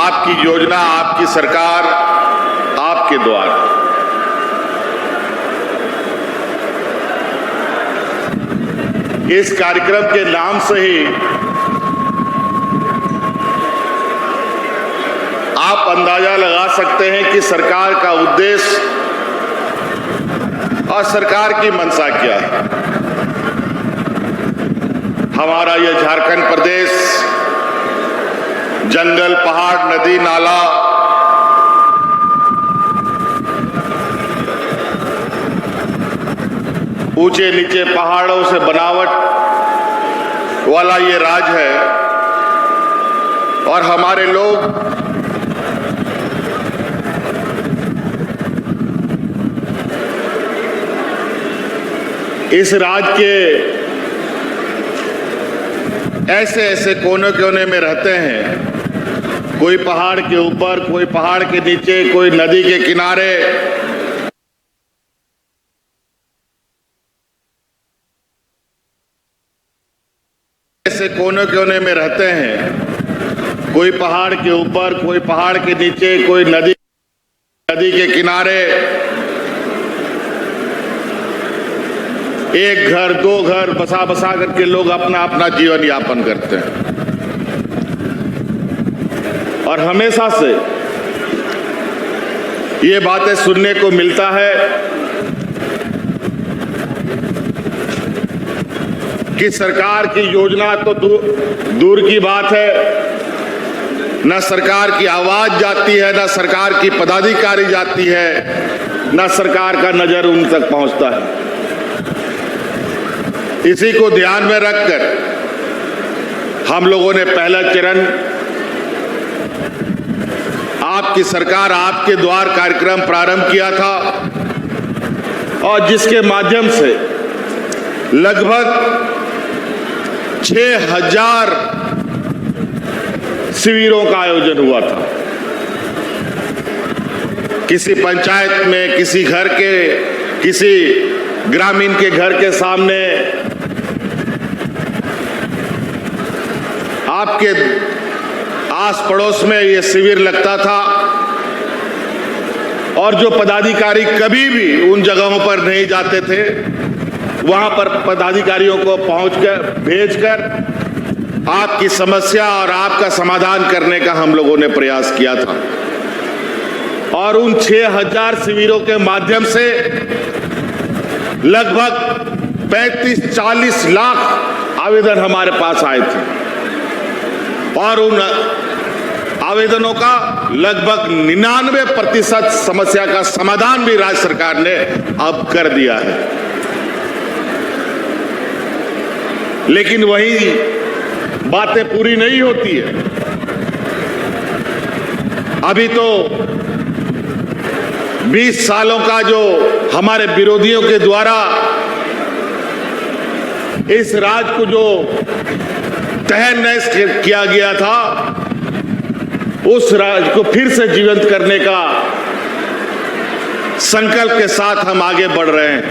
आपकी योजना, आपकी सरकार, आपके द्वार। इस कार्यक्रम के नाम से ही आप अंदाजा लगा सकते हैं कि सरकार का उद्देश्य और सरकार की मंशा क्या है। हमारा यह झारखंड प्रदेश जंगल, पहाड़, नदी, नाला, ऊंचे नीचे पहाड़ों से बनावट वाला ये राज्य है और हमारे लोग इस राज्य के ऐसे ऐसे कोने कोने में रहते हैं, कोई पहाड़ के ऊपर, कोई पहाड़ के नीचे, कोई नदी के किनारे। ऐसे कोने कोने में रहते हैं, कोई पहाड़ के ऊपर, कोई पहाड़ के नीचे, कोई नदी के किनारे। एक घर, दो घर बसा बसा करके लोग अपना अपना जीवन यापन करते हैं और हमेशा से ये बातें सुनने को मिलता है कि सरकार की योजना तो दूर की बात है, न सरकार की आवाज जाती है, न सरकार की पदाधिकारी जाती है, न सरकार का नजर उन तक पहुंचता है। इसी को ध्यान में रखकर हम लोगों ने पहला चरण आपकी सरकार, आपके द्वार कार्यक्रम प्रारंभ किया था और जिसके माध्यम से लगभग 6000 शिविरों का आयोजन हुआ था। किसी पंचायत में, किसी घर के, किसी ग्रामीण के घर के सामने, आपके आस पड़ोस में ये शिविर लगता था और जो पदाधिकारी कभी भी उन जगहों पर नहीं जाते थे, वहां पर पदाधिकारियों को भेजकर आपकी समस्या और आपका समाधान करने का हम लोगों ने प्रयास किया था। और उन 6000 शिविरों के माध्यम से लगभग 35-40 लाख आवेदन हमारे पास आए थे और उन आवेदनों का लगभग 99% समस्या का समाधान भी राज्य सरकार ने अब कर दिया है। लेकिन वही बातें पूरी नहीं होती है। अभी तो 20 सालों का जो हमारे विरोधियों के द्वारा इस राज्य को जो तहस नहस किया गया था, उस राज्य को फिर से जीवंत करने का संकल्प के साथ हम आगे बढ़ रहे हैं।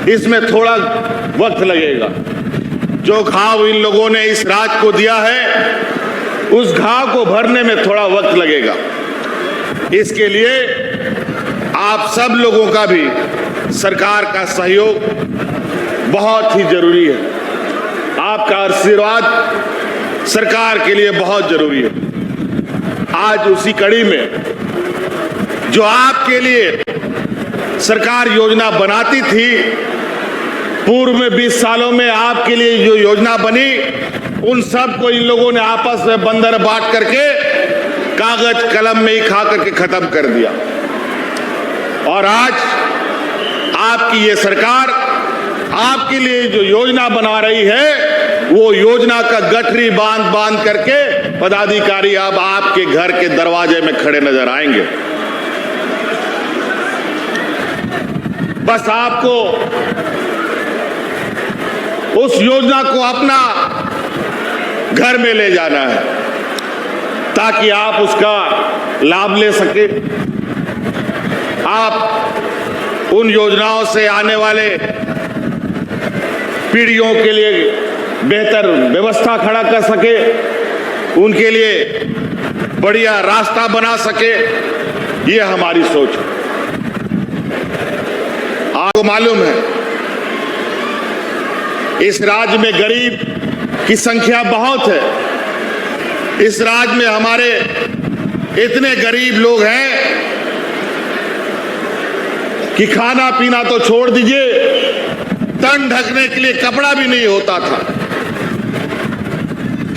इसमें थोड़ा वक्त लगेगा। जो घाव इन लोगों ने इस राज्य को दिया है, उस घाव को भरने में थोड़ा वक्त लगेगा। इसके लिए आप सब लोगों का भी, सरकार का सहयोग बहुत ही जरूरी है। आपका आशीर्वाद सरकार के लिए बहुत जरूरी है। आज उसी कड़ी में जो आपके लिए सरकार योजना बनाती थी, पूर्व में 20 सालों में आपके लिए जो योजना बनी, उन सब को इन लोगों ने आपस में बंदर बांट करके कागज कलम में ही खा करके खत्म कर दिया। और आज आपकी ये सरकार आपके लिए जो योजना बना रही है, वो योजना का गठरी बांध बांध करके पदाधिकारी अब आपके घर के दरवाजे में खड़े नजर आएंगे। बस आपको उस योजना को अपना घर में ले जाना है ताकि आप उसका लाभ ले सके। आप उन योजनाओं से आने वाले पीढ़ियों के लिए बेहतर व्यवस्था खड़ा कर सके उनके लिए बढ़िया रास्ता बना सके, ये हमारी सोच है। आपको मालूम है इस राज्य में गरीब की संख्या बहुत है। इस राज्य में हमारे इतने गरीब लोग हैं कि खाना पीना तो छोड़ दीजिए, तन ढकने के लिए कपड़ा भी नहीं होता था।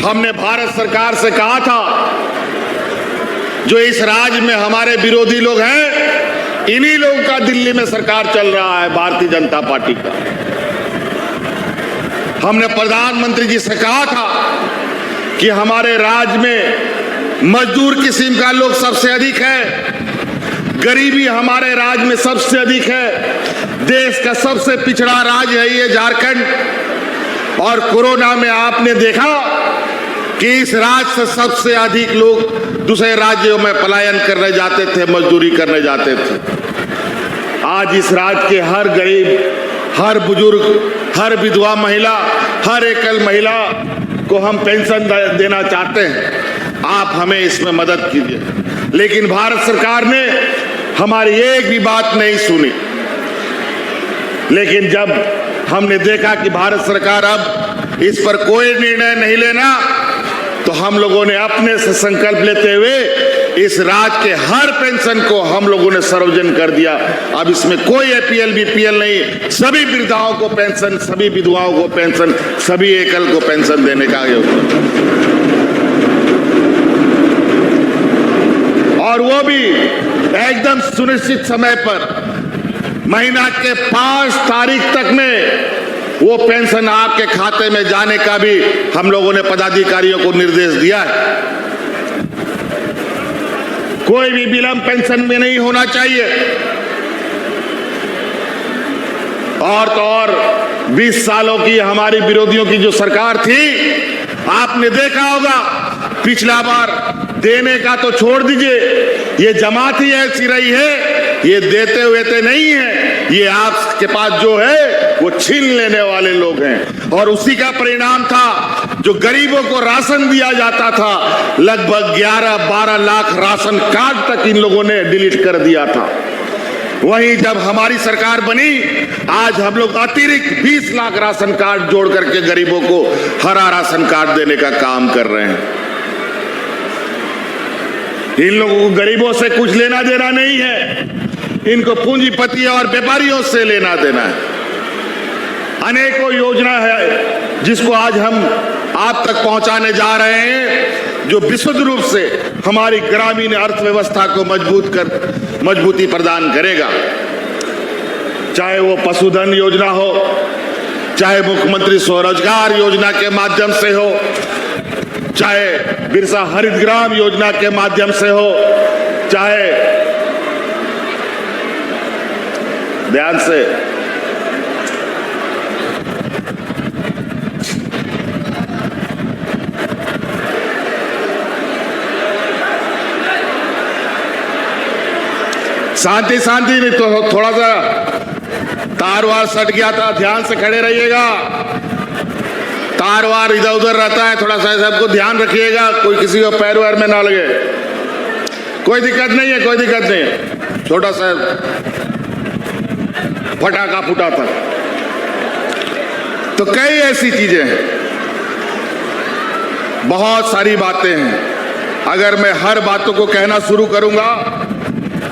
हमने भारत सरकार से कहा था जो इस राज्य में हमारे विरोधी लोग हैं, इन्हीं लोगों का दिल्ली में सरकार चल रहा है, भारतीय जनता पार्टी का। हमने प्रधानमंत्री जी से कहा था कि हमारे राज्य में मजदूर किस्म का लोग सबसे अधिक है, गरीबी हमारे राज्य में सबसे अधिक है, देश का सबसे पिछड़ा राज्य है ये झारखंड। और कोरोना में आपने देखा कि इस राज्य से सबसे अधिक लोग दूसरे राज्यों में पलायन करने जाते थे, मजदूरी करने जाते थे। आज इस राज्य के हर गरीब, हर बुजुर्ग, हर विधवा महिला, हर एकल महिला को हम पेंशन देना चाहते हैं। आप हमें इसमें मदद कीजिए। लेकिन भारत सरकार ने हमारी एक भी बात नहीं सुनी। लेकिन जब हमने देखा कि भारत सरकार अब इस पर कोई निर्णय नहीं लेना, तो हम लोगों ने अपने से संकल्प लेते हुए इस राज्य के हर पेंशन को हम लोगों ने सार्वजनिक कर दिया। अब इसमें कोई एपीएल बीपीएल नहीं, सभी वृद्धाओं को पेंशन, सभी विधवाओं को पेंशन, सभी एकल को पेंशन देने का योजना, और वो भी एकदम सुनिश्चित समय पर। महीना के 5 तारीख तक में वो पेंशन आपके खाते में जाने का भी हम लोगों ने पदाधिकारियों को निर्देश दिया है। कोई भी विलंब पेंशन में नहीं होना चाहिए। और तो और 20 सालों की हमारी विरोधियों की जो सरकार थी, आपने देखा होगा पिछला बार देने का तो छोड़ दीजिए, ये जमात ही ऐसी रही है, ये देते हुए तो नहीं है, ये आपके पास जो है वो छीन लेने वाले लोग हैं। और उसी का परिणाम था जो गरीबों को राशन दिया जाता था, लगभग 11-12 लाख राशन कार्ड तक इन लोगों ने डिलीट कर दिया था। वहीं जब हमारी सरकार बनी, आज हम लोग अतिरिक्त 20 लाख राशन कार्ड जोड़ करके गरीबों को हरा राशन कार्ड देने का काम कर रहे हैं। इन लोगों को गरीबों से कुछ लेना देना नहीं है, इनको पूंजीपति और व्यापारियों से लेना देना है। अनेकों योजना है जिसको आज हम आप तक पहुंचाने जा रहे हैं, जो विशुद्ध रूप से हमारी ग्रामीण अर्थव्यवस्था को मजबूती प्रदान करेगा। चाहे वो पशुधन योजना हो, चाहे मुख्यमंत्री स्वरोजगार योजना के माध्यम से हो, चाहे बिरसा हरित ग्राम योजना के माध्यम से हो, चाहे ध्यान से शांति नहीं तो थोड़ा सा तार वार सट गया था, ध्यान से खड़े रहिएगा। तार वार इधर उधर रहता है, थोड़ा सा सबको ध्यान रखिएगा, कोई किसी को पैर वैर में ना लगे। कोई दिक्कत नहीं है, कोई दिक्कत नहीं है, छोटा सा फटाका फूटा था। तो कई ऐसी चीजें हैं, बहुत सारी बातें हैं। अगर मैं हर बातों को कहना शुरू करूंगा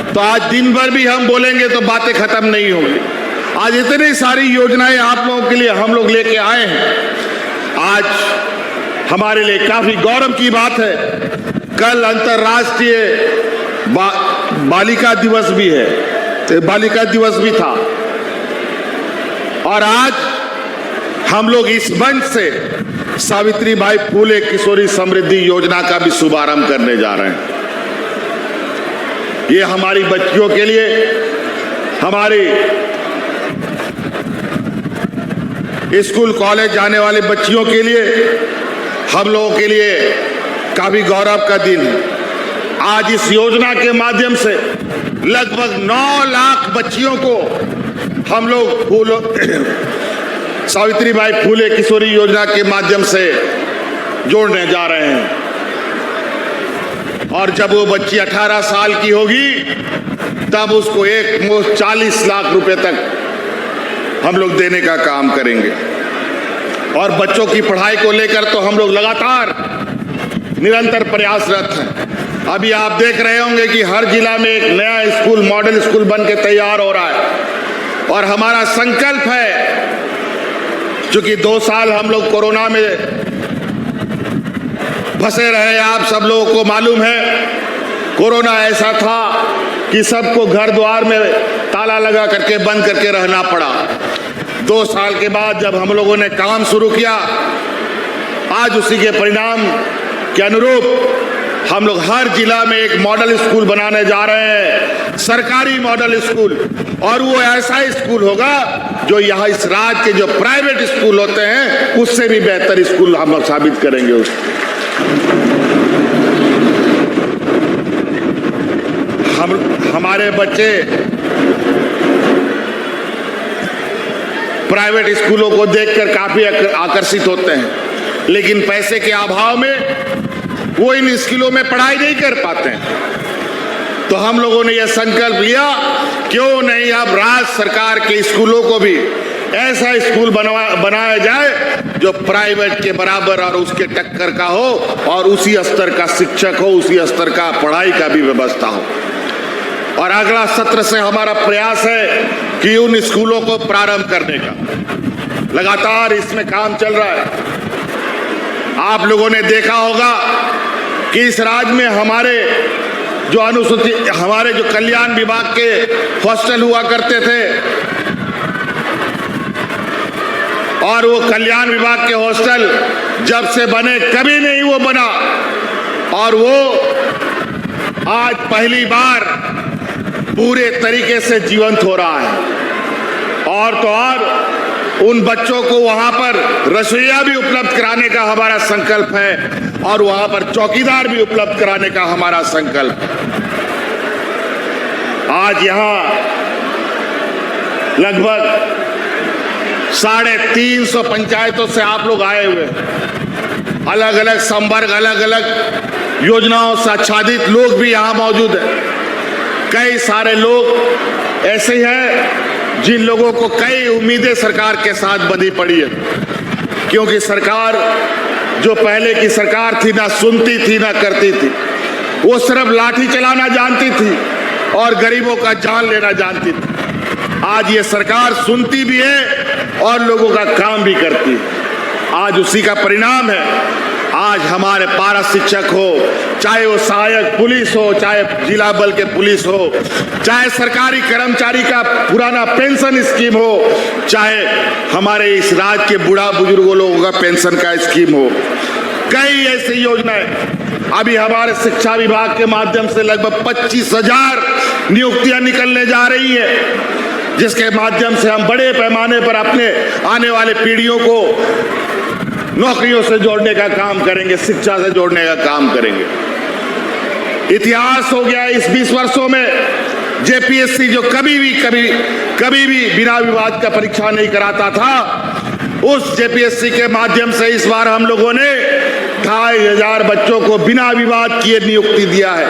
तो आज दिन भर भी हम बोलेंगे तो बातें खत्म नहीं होंगी। आज इतनी सारी योजनाएं आप लोगों के लिए हम लोग लेके आए हैं। आज हमारे लिए काफी गौरव की बात है, कल अंतर्राष्ट्रीय बालिका दिवस भी है, तो बालिका दिवस भी था। और आज हम लोग इस मंच से सावित्रीबाई फूले किशोरी समृद्धि योजना का भी शुभारंभ करने जा रहे हैं। ये हमारी बच्चियों के लिए, हमारी स्कूल कॉलेज जाने वाले बच्चियों के लिए, हम लोगों के लिए काफी गौरव का दिन है। आज इस योजना के माध्यम से लगभग 9 लाख बच्चियों को हम लोग सावित्रीबाई फूले किशोरी योजना के माध्यम से जोड़ने जा रहे हैं। और जब वो बच्ची 18 साल की होगी तब उसको एक मुश्त 40 लाख रुपए तक हम लोग देने का काम करेंगे। और बच्चों की पढ़ाई को लेकर तो हम लोग लगातार निरंतर प्रयासरत हैं। अभी आप देख रहे होंगे कि हर जिला में एक नया स्कूल, मॉडल स्कूल बन के तैयार हो रहा है। और हमारा संकल्प है, क्योंकि 2 साल हम लोग कोरोना में फंसे रहे, आप सब लोगों को मालूम है कोरोना ऐसा था कि सबको घर द्वार में ताला लगा करके बंद करके रहना पड़ा। 2 साल के बाद जब हम लोगों ने काम शुरू किया, आज उसी के परिणाम के अनुरूप हम लोग हर जिला में एक मॉडल स्कूल बनाने जा रहे हैं, सरकारी मॉडल स्कूल। और वो ऐसा स्कूल होगा जो यहाँ इस राज्य के जो प्राइवेट स्कूल होते हैं उससे भी बेहतर स्कूल हम लोग साबित करेंगे उसको। हमारे बच्चे प्राइवेट स्कूलों को देखकर काफी आकर्षित होते हैं, लेकिन पैसे के अभाव में वो इन स्कूलों में पढ़ाई नहीं कर पाते हैं। तो हम लोगों ने यह संकल्प लिया, क्यों नहीं अब राज्य सरकार के स्कूलों को भी ऐसा स्कूल बनाया जाए जो प्राइवेट के बराबर और उसके टक्कर का हो, और उसी स्तर का शिक्षक हो, उसी स्तर का पढ़ाई का भी व्यवस्था हो। और अगला सत्र से हमारा प्रयास है कि उन स्कूलों को प्रारंभ करने का लगातार इसमें काम चल रहा है। आप लोगों ने देखा होगा कि इस राज्य में हमारे जो कल्याण विभाग के हॉस्टल हुआ करते थे, और वो कल्याण विभाग के हॉस्टल जब से बने कभी नहीं वो बना, और वो आज पहली बार पूरे तरीके से जीवंत हो रहा है। और तो और उन बच्चों को वहां पर रसोइया भी उपलब्ध कराने का हमारा संकल्प है, और वहां पर चौकीदार भी उपलब्ध कराने का हमारा संकल्प है। आज यहां लगभग 350 पंचायतों से आप लोग आए हुए, अलग अलग संवर्ग, अलग अलग योजनाओं से आच्छादित लोग भी यहां मौजूद हैं। कई सारे लोग ऐसे हैं जिन लोगों को कई उम्मीदें सरकार के साथ बंधी पड़ी है, क्योंकि सरकार जो पहले की सरकार थी ना सुनती थी ना करती थी, वो सिर्फ लाठी चलाना जानती थी और गरीबों का जान लेना जानती थी। आज ये सरकार सुनती भी है और लोगों का काम भी करती है। आज उसी का परिणाम है। आज हमारे पारा शिक्षक हो, चाहे वो सहायक पुलिस हो, चाहे जिला बल के पुलिस हो, चाहे सरकारी कर्मचारी का पुराना पेंशन स्कीम हो, चाहे हमारे इस राज्य के बूढ़ा बुजुर्गों लोगों का पेंशन का स्कीम हो, कई ऐसी योजनाएं अभी हमारे शिक्षा विभाग के माध्यम से लगभग 25,000 नियुक्तियां निकलने जा रही है, जिसके माध्यम से हम बड़े पैमाने पर अपने आने वाले पीढ़ियों को नौकरियों से जोड़ने का काम करेंगे, शिक्षा से जोड़ने का काम करेंगे। इतिहास हो गया इस 20 वर्षों में जेपीएससी जो कभी भी बिना विवाद का परीक्षा नहीं कराता था, उस जेपीएससी के माध्यम से इस बार हम लोगों ने 2,500 बच्चों को बिना विवाद किए नियुक्ति दिया है।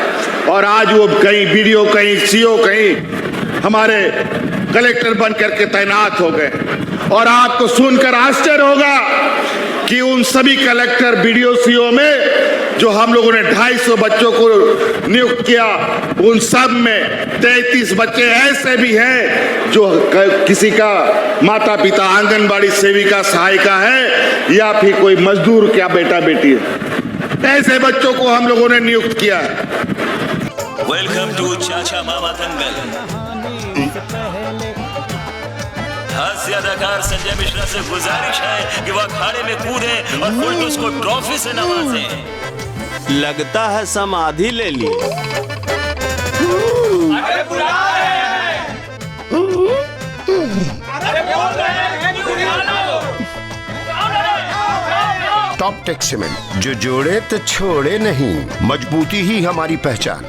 और आज वो कहीं बीडीओ, कहीं सीओ, कहीं हमारे कलेक्टर बन करके तैनात हो गए। और आपको सुनकर आश्चर्य होगा कि उन सभी कलेक्टर, बीडीओ, सीओ में जो हम लोगों ने 250 बच्चों को नियुक्त किया, उन सब में 33 बच्चे ऐसे भी हैं जो किसी का माता पिता आंगनबाड़ी सेविका, सहायिका है, या फिर कोई मजदूर क्या बेटा बेटी है। ऐसे बच्चों को हम लोगों ने नियुक्त किया है। वेलकम टू चाचा मामा दंगल। हास्य अदाकार संजय मिश्रा से गुजारिश है कि वह अखाड़े में कूदे और फुलटूस को ट्रॉफी से नवाजें। लगता है समाधि ले ली। अरे बुला रहे हैं। अरे बोल रहे हैं कि बुला लो। टॉप टेक सीमेंट, जो जोड़े तो छोड़े नहीं, मजबूती ही हमारी पहचान।